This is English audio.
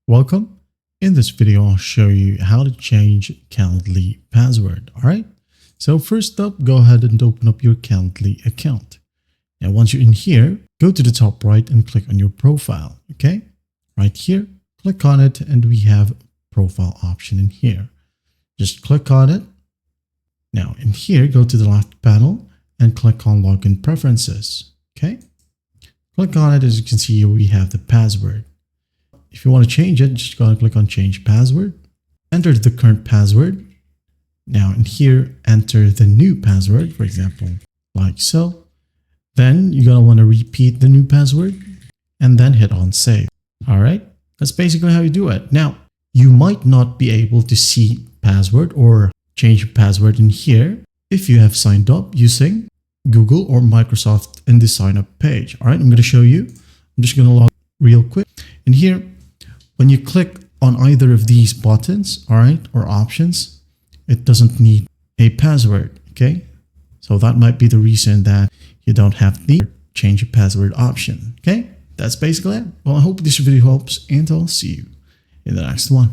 Welcome. In this video, I'll show you how to change Calendly password. All right. So first up, go ahead and open up your Calendly account. Now, once you're in here, go to the top right and click on your profile. Okay. Right here, click on it and we have profile option in here. Just click on it. Now in here, go to the left panel and click on login preferences. Okay. Click on it. As you can see here, we have the password. If you want to change it, just go and click on change password. Enter the current password. Now in here, enter the new password, for example, like so. Then you're going to want to repeat the new password and then hit on save. All right. That's basically how you do it. Now, you might not be able to see password or change your password in here if you have signed up using Google or Microsoft in the sign up page. All right. I'm going to show you. I'm just going to log real quick. In here, when you click on either of these buttons, all right, or options, it doesn't need a password, okay? So that might be the reason that you don't have the change your password option, okay? That's basically it. Well, I hope this video helps and I'll see you in the next one.